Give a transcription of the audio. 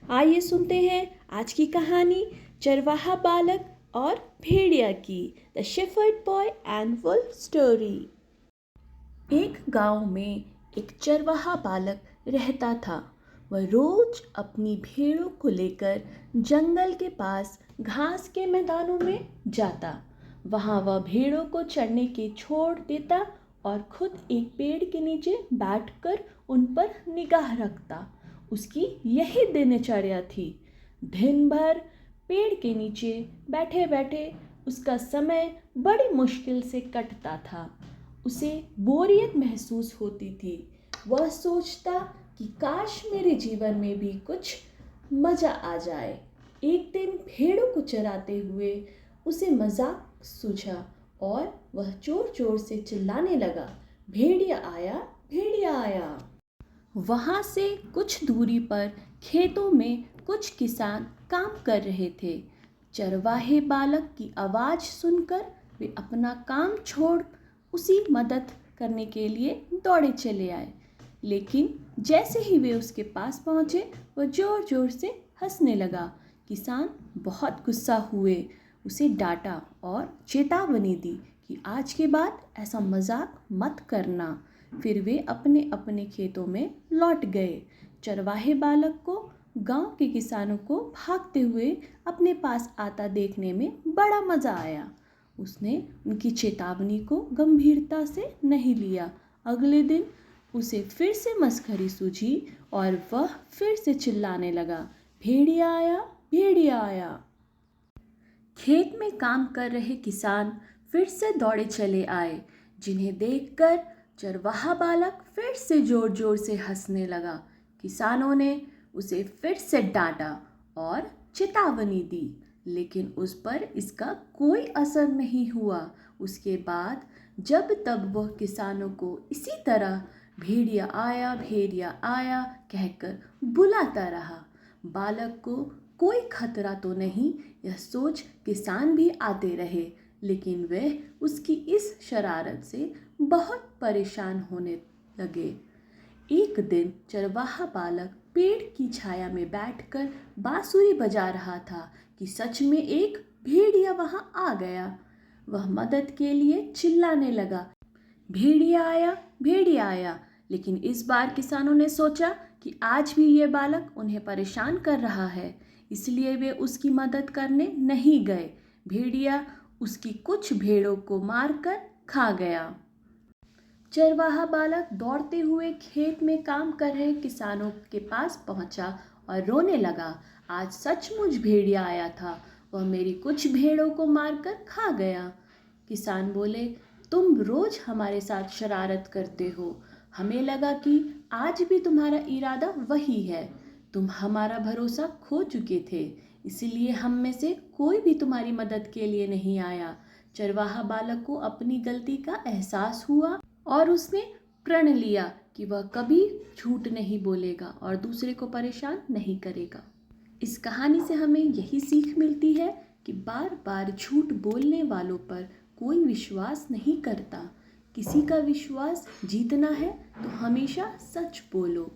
आइए सुनते हैं आज की कहानी चरवाहा बालक और भेड़िया की। The shepherd boy and wolf story. एक गांव में एक चरवाहा बालक रहता था। वह रोज अपनी भेड़ों को लेकर जंगल के पास घास के मैदानों में जाता। वहां वह भेड़ों को चरने के छोड़ देता और खुद एक पेड़ के नीचे बैठकर उन पर निगाह रखता। उसकी यही दिनचर्या थी। दिन भर पेड़ के नीचे बैठे बैठे उसका समय बड़ी मुश्किल से कटता था। उसे बोरियत महसूस होती थी। वह सोचता कि काश मेरे जीवन में भी कुछ मज़ा आ जाए। एक दिन भेड़ों को चराते हुए उसे मजाक सूझा और वह जोर जोर से चिल्लाने लगा, भेड़िया आया, भेड़िया आया। वहाँ से कुछ दूरी पर खेतों में कुछ किसान काम कर रहे थे। चरवाहे बालक की आवाज़ सुनकर वे अपना काम छोड़ उसी मदद करने के लिए दौड़े चले आए। लेकिन जैसे ही वे उसके पास पहुँचे वह ज़ोर ज़ोर से हंसने लगा। किसान बहुत गुस्सा हुए, उसे डांटा और चेतावनी दी कि आज के बाद ऐसा मजाक मत करना। फिर वे अपने अपने खेतों में लौट गए। चरवाहे बालक को गांव के किसानों को भागते हुए अपने पास आता देखने में बड़ा मज़ा आया। उसने उनकी चेतावनी को गंभीरता से नहीं लिया। अगले दिन उसे फिर से मस्खरी सूझी और वह फिर से चिल्लाने लगा, भेड़िया आया, भेड़िया आया। खेत में काम कर रहे किसान फिर से दौड़े चले आए, जिन्हें देखकर चरवाहा बालक फिर से जोर जोर से हंसने लगा। किसानों ने उसे फिर से डांटा और चेतावनी दी, लेकिन उस पर इसका कोई असर नहीं हुआ। उसके बाद जब तब वह किसानों को इसी तरह भेड़िया आया कहकर बुलाता रहा। बालक को कोई खतरा तो नहीं, यह सोच किसान भी आते रहे, लेकिन वे उसकी इस शरारत से बहुत परेशान होने लगे। एक दिन चरवाहा बालक पेड़ की छाया में बैठकर बांसुरी बजा रहा था कि सच में एक भेड़िया वहां आ गया। वह मदद के लिए चिल्लाने लगा, भेड़िया आया। लेकिन इस बार किसानों ने सोचा कि आज भी ये बालक उन्हें परेशान कर रहा है, इसलिए वे उसकी मदद करने नहीं गए। भेड़िया उसकी कुछ भेड़ों को मारकर खा गया। चरवाहा बालक दौड़ते हुए खेत में काम कर रहे किसानों के पास पहुंचा और रोने लगा, आज सचमुच भेड़िया आया था, वह मेरी कुछ भेड़ों को मारकर खा गया। किसान बोले, तुम रोज हमारे साथ शरारत करते हो, हमें लगा कि आज भी तुम्हारा इरादा वही है। तुम हमारा भरोसा खो चुके थे, इसीलिए हम में से कोई भी तुम्हारी मदद के लिए नहीं आया। चरवाहा बालक को अपनी गलती का एहसास हुआ और उसने प्रण लिया कि वह कभी झूठ नहीं बोलेगा और दूसरे को परेशान नहीं करेगा। इस कहानी से हमें यही सीख मिलती है कि बार बार झूठ बोलने वालों पर कोई विश्वास नहीं करता। किसी का विश्वास जीतना है तो हमेशा सच बोलो।